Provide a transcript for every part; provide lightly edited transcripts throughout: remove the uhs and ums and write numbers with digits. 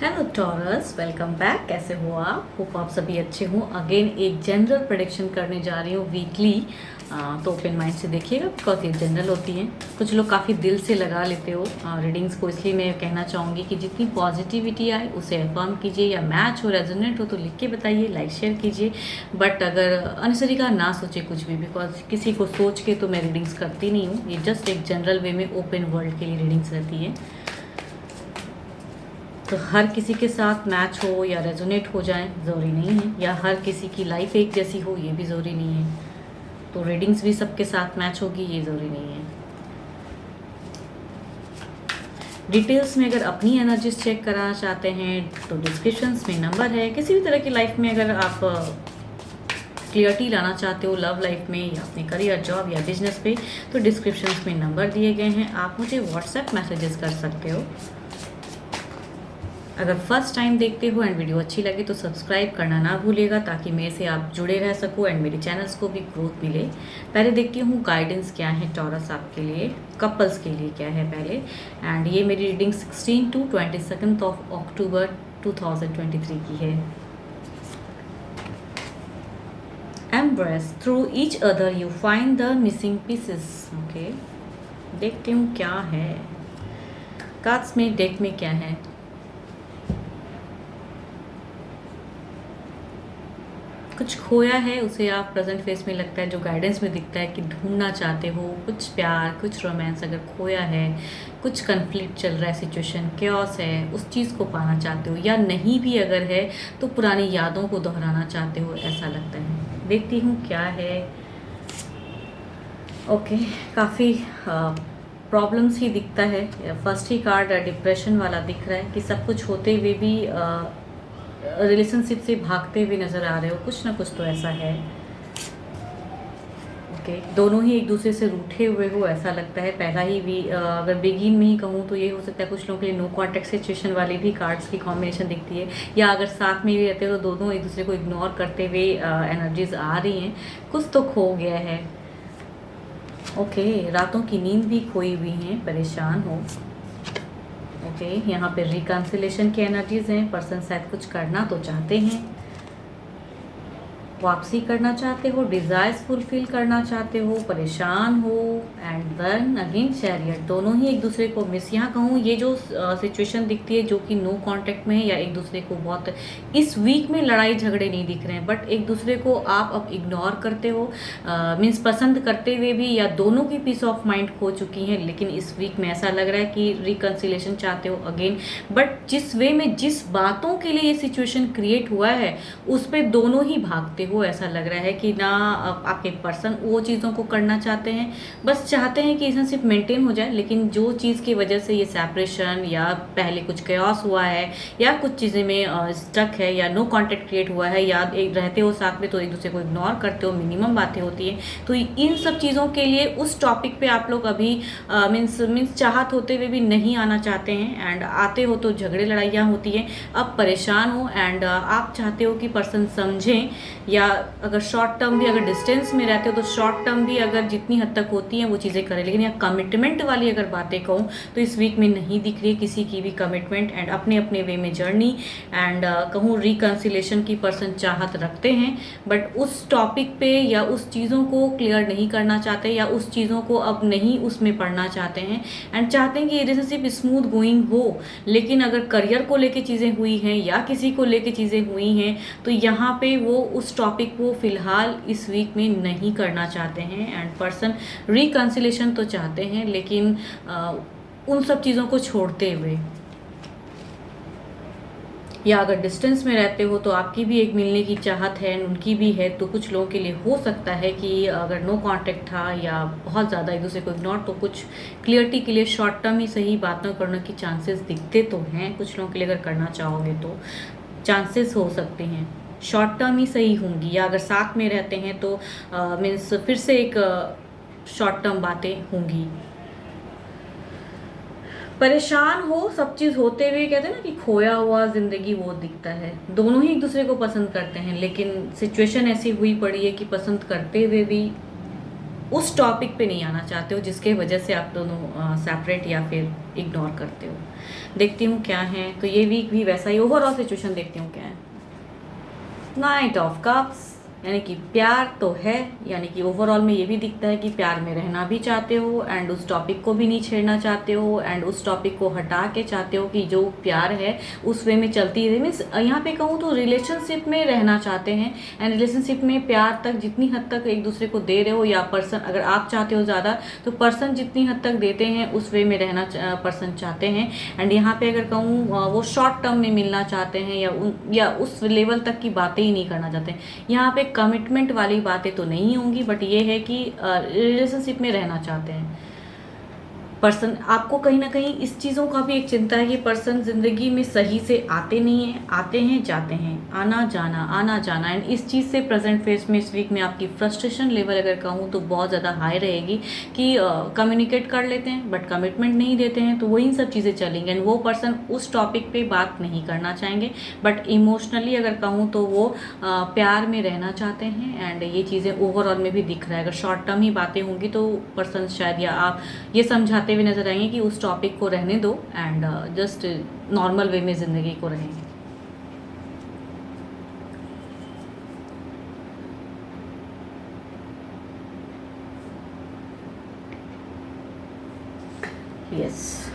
Hello taurus, welcome back. कैसे हो आप? होप आप सभी अच्छे हों। अगेन एक जनरल प्रेडिक्शन करने जा रही हूँ वीकली। तो ओपन माइंड से देखिएगा बिकॉज ये जनरल होती हैं। कुछ लोग काफ़ी दिल से लगा लेते हो रीडिंग्स को, इसलिए मैं कहना चाहूँगी कि जितनी पॉजिटिविटी आए उसे अफर्म कीजिए, या मैच हो रेजोनेट हो तो लिख के बताइए, लाइक शेयर कीजिए। बट अगर अनसरी का ना सोचे कुछ भी, बिकॉज किसी को सोच के तो मैं रीडिंग्स करती नहीं हूँ। ये जस्ट एक जनरल वे में ओपन वर्ल्ड के लिए रीडिंग्स रहती है। तो हर किसी के साथ मैच हो या रेजोनेट हो जाए ज़रूरी नहीं है, या हर किसी की लाइफ एक जैसी हो ये भी ज़रूरी नहीं है। तो रीडिंग्स भी सबके साथ मैच होगी ये ज़रूरी नहीं है। डिटेल्स में अगर अपनी एनर्जीज चेक कराना चाहते हैं तो डिस्क्रिप्शंस में नंबर है। किसी भी तरह की लाइफ में अगर आप क्लियरिटी लाना चाहते हो लव लाइफ में या अपने करियर, जॉब या बिजनेस पे, तो डिस्क्रिप्शंस में नंबर दिए गए हैं। आप मुझे व्हाट्सएप मैसेजेस कर सकते हो। अगर फर्स्ट टाइम देखते हो एंड वीडियो अच्छी लगे तो सब्सक्राइब करना ना भूलिएगा, ताकि मेरे से आप जुड़े रह सको एंड मेरे चैनल्स को भी ग्रोथ मिले। पहले देखती हूँ गाइडेंस क्या है टॉरस आपके लिए, कपल्स के लिए क्या है पहले। एंड ये मेरी रीडिंग 16 to 22 अक्टूबर 2023 की है। Embrace through each other you find the missing pieces. Okay, देखती हूँ क्या है कार्ड्स में, डेक में क्या है। कुछ खोया है उसे आप प्रेजेंट फेस में लगता है, जो गाइडेंस में दिखता है कि ढूंढना चाहते हो कुछ प्यार, कुछ रोमांस। अगर खोया है, कुछ कन्फ्लिक्ट चल रहा है, सिचुएशन केओस है, उस चीज़ को पाना चाहते हो, या नहीं भी अगर है तो पुरानी यादों को दोहराना चाहते हो, ऐसा लगता है। देखती हूँ क्या है। ओके, काफ़ी प्रॉब्लम्स ही दिखता है। फर्स्ट ही कार्ड डिप्रेशन वाला दिख रहा है कि सब कुछ होते हुए भी रिलेशनशिप से भागते हुए नज़र आ रहे हो, कुछ ना कुछ तो ऐसा है। ओके, दोनों ही एक दूसरे से रूठे हुए हो ऐसा लगता है। पहला ही भी अगर बिगिन में ही कहूँ तो ये हो सकता है कुछ लोगों के लिए नो कॉन्टेक्ट सिचुएशन वाली भी कार्ड्स की कॉम्बिनेशन दिखती है, या अगर साथ में भी रहते हो तो दोनों एक दूसरे को इग्नोर करते हुए एनर्जीज आ रही हैं। कुछ तो खो गया है। ओके, रातों की नींद भी खोई हुई हैं, परेशान हो। ओके, यहाँ पे रिकन्सिलेशन की एनर्जीज हैं। पर्सन शायद कुछ करना तो चाहते हैं, वापसी करना चाहते हो, डिज़ायर्स फुलफिल करना चाहते हो, परेशान हो। एंड देन अगेन चैरियट, दोनों ही एक दूसरे को मिस। यहाँ कहूँ ये जो सिचुएशन दिखती है जो कि नो कांटेक्ट में है, या एक दूसरे को बहुत इस वीक में लड़ाई झगड़े नहीं दिख रहे हैं, बट एक दूसरे को आप अब इग्नोर करते हो, मीन्स पसंद करते हुए भी, या दोनों की पीस ऑफ माइंड खो चुकी हैं। लेकिन इस वीक में ऐसा लग रहा है कि रिकन्सिलेशन चाहते हो अगेन, बट जिस वे में, जिस बातों के लिए ये सिचुएशन क्रिएट हुआ है उस पर दोनों ही भागते हो। ऐसा लग रहा है कि ना आपके पर्सन वो चीज़ों को करना चाहते हैं, बस चाहते हैं कि रिलेशनशिप मेंटेन हो जाए, लेकिन जो चीज़ की वजह से ये सेपरेशन, या पहले कुछ कयास हुआ है, या कुछ चीज़ें में स्टक है, या नो कांटेक्ट क्रिएट हुआ है, या एक रहते हो साथ में तो एक दूसरे को इग्नोर करते हो, मिनिमम बातें होती हैं। तो इन सब चीज़ों के लिए उस टॉपिक पे आप लोग अभी मीन्स चाहत होते हुए भी नहीं आना चाहते हैं, एंड आते हो तो झगड़े लड़ाइयाँ होती हैं। अब परेशान हो एंड आप चाहते हो कि पर्सन समझें, या अगर शॉर्ट टर्म भी, अगर डिस्टेंस में रहते हो तो शॉर्ट टर्म भी अगर जितनी हद तक होती हैं वो चीज़ें करें। लेकिन यहाँ कमिटमेंट वाली अगर बातें कहूँ तो इस वीक में नहीं दिख रही है किसी की भी कमिटमेंट, एंड अपने अपने वे में जर्नी। एंड कहूँ रिकन्सिलेशन की पर्सन चाहत रखते हैं, बट उस टॉपिक पे या उस चीज़ों को क्लियर नहीं करना चाहते, या उस चीज़ों को अब नहीं उसमें पढ़ना चाहते हैं, एंड चाहते हैं कि रिलेशनशिप स्मूथ गोइंग हो। लेकिन अगर करियर को लेके चीज़ें हुई हैं या किसी को लेके चीज़ें हुई हैं तो यहाँ पे वो उस टॉपिक को फिलहाल इस वीक में नहीं करना चाहते हैं। एंड पर्सन रिकन्सिलेशन तो चाहते हैं, लेकिन उन सब चीज़ों को छोड़ते हुए, या अगर डिस्टेंस में रहते हो तो आपकी भी एक मिलने की चाहत है, उनकी भी है। तो कुछ लोगों के लिए हो सकता है कि अगर नो कांटेक्ट था या बहुत ज़्यादा एक दूसरे को इग्नोर, तो कुछ क्लियरिटी के लिए शॉर्ट टर्म ही सही बातें करने की चांसेस दिखते तो हैं। कुछ लोगों के लिए अगर करना चाहोगे तो चांसेस हो सकते हैं शॉर्ट टर्म ही सही होंगी, या अगर साथ में रहते हैं तो मीन्स फिर से एक शॉर्ट टर्म बातें होंगी। परेशान हो, सब चीज़ होते हुए कहते हैं ना कि खोया हुआ ज़िंदगी वो दिखता है। दोनों ही एक दूसरे को पसंद करते हैं, लेकिन सिचुएशन ऐसी हुई पड़ी है कि पसंद करते हुए भी उस टॉपिक पे नहीं आना चाहते हो जिसके वजह से आप दोनों सेपरेट या फिर इग्नोर करते हो। देखती हूँ क्या है, तो ये वीक भी वैसा ही ओवरऑल सिचुएशन देखती हूँ क्या है। नाइट ऑफ कप्स, यानी कि प्यार तो है, यानी कि ओवरऑल में ये भी दिखता है कि प्यार में रहना भी चाहते हो एंड उस टॉपिक को भी नहीं छेड़ना चाहते हो एंड उस टॉपिक को हटा के चाहते हो कि जो प्यार है उस वे में चलती है। मीन्स यहाँ पे कहूँ तो रिलेशनशिप में रहना चाहते हैं एंड रिलेशनशिप में प्यार तक जितनी हद तक एक दूसरे को दे रहे हो, या पर्सन अगर आप चाहते हो ज़्यादा तो पर्सन जितनी हद तक देते हैं उस वे में रहना पर्सन चाहते हैं। एंड यहाँ पे अगर कहूँ वो शॉर्ट टर्म में मिलना चाहते हैं या उस लेवल तक की बातें ही नहीं करना चाहते। यहाँ पे कमिटमेंट वाली बातें तो नहीं होंगी, बट ये है कि रिलेशनशिप में रहना चाहते हैं पर्सन। आपको कहीं ना कहीं इस चीज़ों का भी एक चिंता है कि पर्सन ज़िंदगी में सही से आते नहीं हैं, आते हैं जाते हैं, आना जाना एंड इस चीज़ से प्रेजेंट फेस में इस वीक में आपकी फ्रस्ट्रेशन लेवल अगर कहूँ तो बहुत ज़्यादा हाई रहेगी कि कम्युनिकेट कर लेते हैं बट कमिटमेंट नहीं देते हैं, तो वही सब चीज़ें चलेंगी एंड वो पर्सन उस टॉपिक पे बात नहीं करना चाहेंगे। बट इमोशनली अगर कहूँ तो वो प्यार में रहना चाहते हैं एंड ये चीज़ें ओवरऑल में भी दिख रहा है। अगर शॉर्ट टर्म ही बातें होंगी तो पर्सन शायद या आप ये समझाते हुए नजर आएंगे कि उस टॉपिक को रहने दो एंड जस्ट नॉर्मल वे में ज़िंदगी को रहेंगे। यस,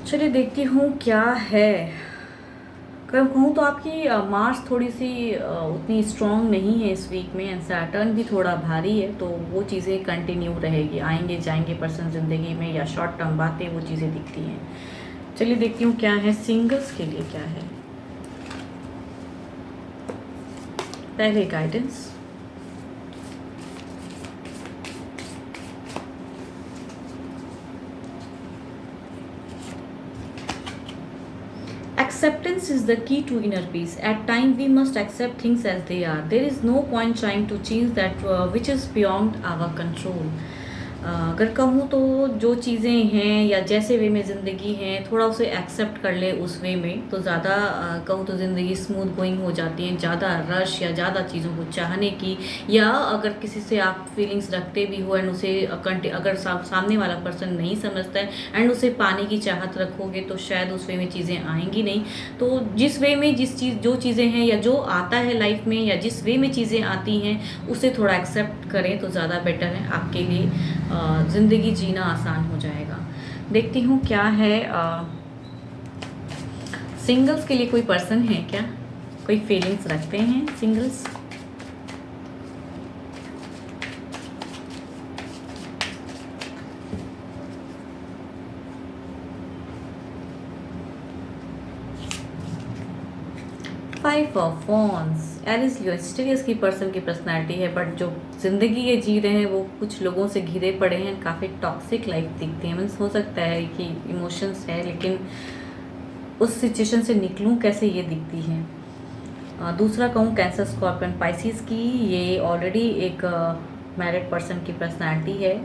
चलिए देखती हूँ क्या है। अगर कहूँ तो आपकी मार्स थोड़ी सी उतनी स्ट्रॉन्ग नहीं है इस वीक में एंड सैटर्न भी थोड़ा भारी है, तो वो चीज़ें कंटिन्यू रहेगी, आएंगे जाएंगे पर्सन ज़िंदगी में या शॉर्ट टर्म बातें वो चीज़ें दिखती हैं। चलिए देखती हूँ क्या है सिंगल्स के लिए क्या है। पहले guidance, acceptance is the key to inner peace. At times we must accept things as they are. There is no point trying to change that which is beyond our control. अगर कहूँ तो जो चीज़ें हैं या जैसे वे में ज़िंदगी है थोड़ा उसे एक्सेप्ट कर ले उस वे में, तो ज़्यादा कहूँ तो ज़िंदगी स्मूथ गोइंग हो जाती है। ज़्यादा रश या ज़्यादा चीज़ों को चाहने की, या अगर किसी से आप फीलिंग्स रखते भी हो एंड उसे अगर सामने वाला पर्सन नहीं समझता है एंड उसे पाने की चाहत रखोगे तो शायद उस वे में चीज़ें आएंगी नहीं। तो जिस वे में जो चीज़ें हैं या जो आता है लाइफ में या जिस वे में चीज़ें आती हैं उसे थोड़ा एक्सेप्ट करें तो ज़्यादा बेटर है आपके लिए, ज़िंदगी जीना आसान हो जाएगा। देखती हूँ क्या है सिंगल्स के लिए। कोई पर्सन है क्या, कोई फीलिंग्स रखते हैं singles? Five of wands, Aries Leo स्टीरियस की पर्सन की पर्सनालिटी है, बट जो ज़िंदगी ये जी रहे हैं वो कुछ लोगों से घिरे पड़े हैं, काफ़ी टॉक्सिक लाइफ दिखती है। मीन्स हो सकता है कि इमोशंस है लेकिन उस सिचुएशन से निकलूं कैसे ये दिखती है। दूसरा कहूँ कैंसर स्कॉर्पियन पाइसिस की, ये ऑलरेडी एक मैरिड पर्सन की पर्सनालिटी है,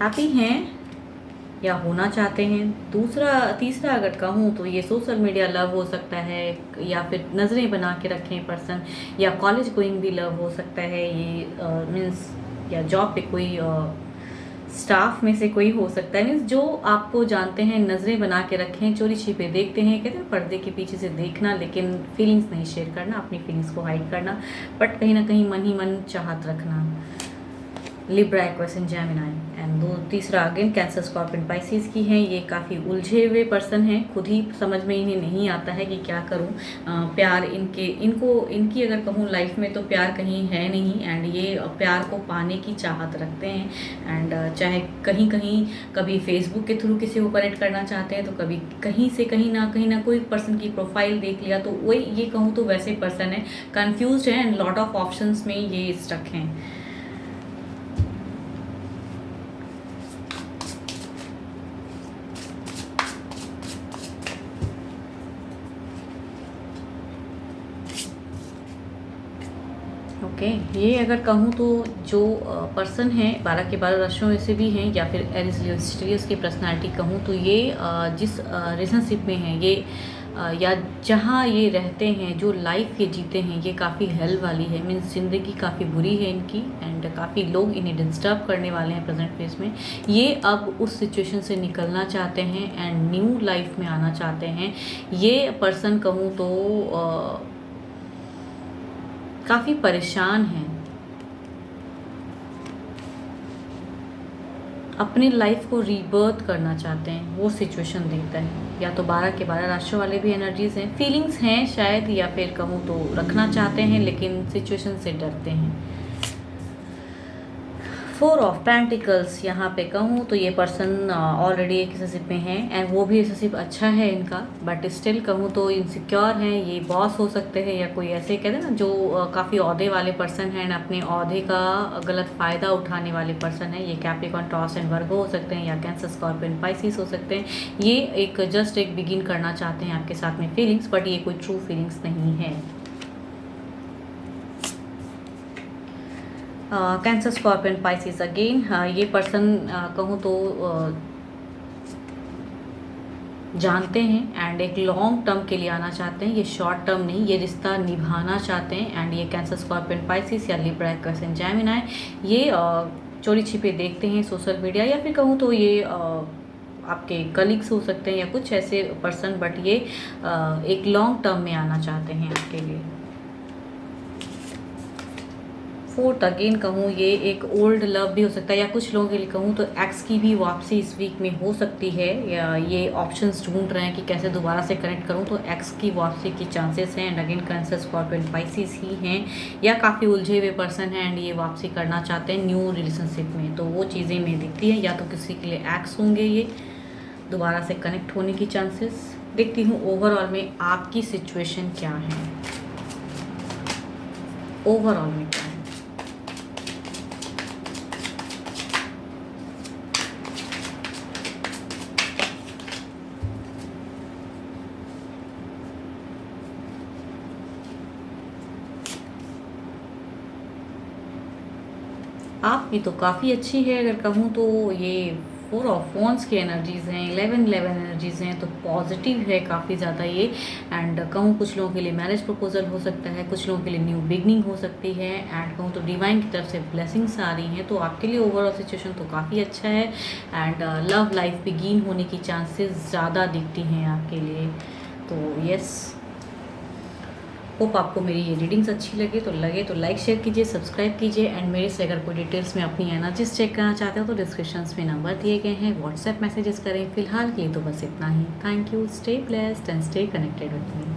हैप्पी हैं या होना चाहते हैं। तीसरा अगर कहूँ तो ये सोशल मीडिया लव हो सकता है या फिर नज़रें बना के रखें पर्सन, या कॉलेज गोइंग भी लव हो सकता है ये, मीन्स या जॉब पे कोई स्टाफ में से कोई हो सकता है। मीन्स जो आपको जानते हैं नज़रें बना के रखें, चोरी छिपे देखते हैं, कहते हैं पर्दे के पीछे से देखना लेकिन फीलिंग्स नहीं शेयर करना, अपनी फीलिंग्स को हाइड करना, बट कहीं ना कहीं मन ही मन चाहत रखना। Libra, Aquarius and Gemini. And तीसरा अगेन कैंसर स्कॉर्पियन पाइसिस की हैं, ये काफ़ी उलझे हुए पर्सन हैं, खुद ही समझ में इन्हें नहीं आता है कि क्या करूं। प्यार इनकी अगर कहूँ लाइफ में तो प्यार कहीं है नहीं एंड ये प्यार को पाने की चाहत रखते हैं एंड चाहे कहीं कभी फेसबुक के थ्रू किसी को कनेक्ट करना चाहते हैं तो कभी कहीं ना कोई पर्सन की प्रोफाइल देख लिया तो वही ये कहूँ तो वैसे पर्सन है, कन्फ्यूज है एंड लॉट ऑफ ऑप्शंस में ये स्टक हैं। ये अगर कहूँ तो जो पर्सन है 12 के 12 राशियों में से भी हैं या फिर एरिस लियो स्टीरियस की पर्सनालिटी कहूँ तो ये जिस रिलेशनशिप में है ये या जहाँ ये रहते हैं, जो लाइफ ये जीते हैं, ये काफ़ी हेल वाली है, मीन्स ज़िंदगी काफ़ी बुरी है इनकी एंड काफ़ी लोग इन्हें डिस्टर्ब करने वाले हैं प्रेजेंट फेज में। ये अब उस सिचुएशन से निकलना चाहते हैं एंड न्यू लाइफ में आना चाहते हैं। ये पर्सन कहूँ तो काफ़ी परेशान हैं, अपनी लाइफ को रीबर्थ करना चाहते हैं, वो सिचुएशन दिखता है। या तो 12 के 12 राशियों वाले भी एनर्जीज हैं, फीलिंग्स हैं शायद, या फिर कहूँ तो रखना चाहते हैं लेकिन सिचुएशन से डरते हैं। 4 ऑफ पेंटिकल्स यहाँ पे कहूँ तो ये पर्सन ऑलरेडी एक रिलेशनशिप में है एंड वो भी रिलेशनशिप अच्छा है इनका, बट स्टिल कहूँ तो इनसिक्योर हैं। ये बॉस हो सकते हैं या कोई ऐसे कहते हैं ना जो काफ़ी ओहदे वाले पर्सन हैं एंड अपने ओहदे का गलत फ़ायदा उठाने वाले पर्सन है। ये कैप्रिकॉर्न, टॉरस एंड वर्गो हो सकते हैं या कैंसर, स्कॉर्पियन, पाइसिस हो सकते हैं। ये एक जस्ट एक बिगिन करना चाहते हैं आपके साथ में फीलिंग्स, बट ये कोई ट्रू फीलिंग्स नहीं है। कैंसर, स्कॉर्पियन, पाइसिस अगेन ये पर्सन कहूँ तो जानते हैं एंड एक लॉन्ग टर्म के लिए आना चाहते हैं। ये शॉर्ट टर्म नहीं, ये रिश्ता निभाना चाहते हैं एंड ये कैंसर, स्कॉर्पियन, पाइसिस या लिब्रा, एक्वेरियस एंड जेमिनी ये चोरी छिपे देखते हैं सोशल मीडिया, या फिर कहूँ तो ये आपके कलीग्स हो सकते हैं या कुछ ऐसे पर्सन, बट ये एक लॉन्ग टर्म में आना चाहते हैं आपके लिए। 4th अगेन कहूँ ये एक ओल्ड लव भी हो सकता है, या कुछ लोगों के लिए कहूँ तो एक्स की भी वापसी इस वीक में हो सकती है, या ये ऑप्शंस ढूंढ रहे हैं कि कैसे दोबारा से कनेक्ट करूँ, तो एक्स की वापसी की चांसेस हैं and again Cancer, Scorpion, Pisces ही हैं, या काफ़ी उलझे हुए पर्सन हैं एंड ये वापसी करना चाहते हैं न्यू रिलेशनशिप में। तो वो चीज़ें में दिखती हैं, या तो किसी के लिए एक्स होंगे ये दोबारा से कनेक्ट होने की चांसेस। देखती हूँ ओवरऑल में आपकी सिचुएशन क्या है, ओवरऑल में क्या है। आपकी तो काफ़ी अच्छी है, अगर कहूँ तो ये 4 ऑफ वॉन्ड्स की एनर्जीज़ हैं, 11 एनर्जीज़ हैं, तो पॉजिटिव है काफ़ी ज़्यादा ये। एंड कहूँ कुछ लोगों के लिए मैरिज प्रपोजल हो सकता है, कुछ लोगों के लिए न्यू बिगनिंग हो सकती है एंड कहूँ तो डिवाइन की तरफ से ब्लेसिंग्स आ रही हैं, तो आपके लिए ओवरऑल सिचुएशन तो काफ़ी अच्छा है एंड लव लाइफ बिगिन होने की चांसेस ज़्यादा दिखती हैं आपके लिए। तो यस, होप आपको मेरी ये रीडिंग्स अच्छी लगे तो लाइक शेयर कीजिए, सब्सक्राइब कीजिए एंड मेरे से अगर कोई डिटेल्स में अपनी एनर्जीज चेक करना चाहते हो तो डिस्क्रिप्शंस में नंबर दिए गए हैं, व्हाट्सएप मैसेजेस करें। फिलहाल के लिए तो बस इतना ही। Thank you, stay blessed and stay connected with me.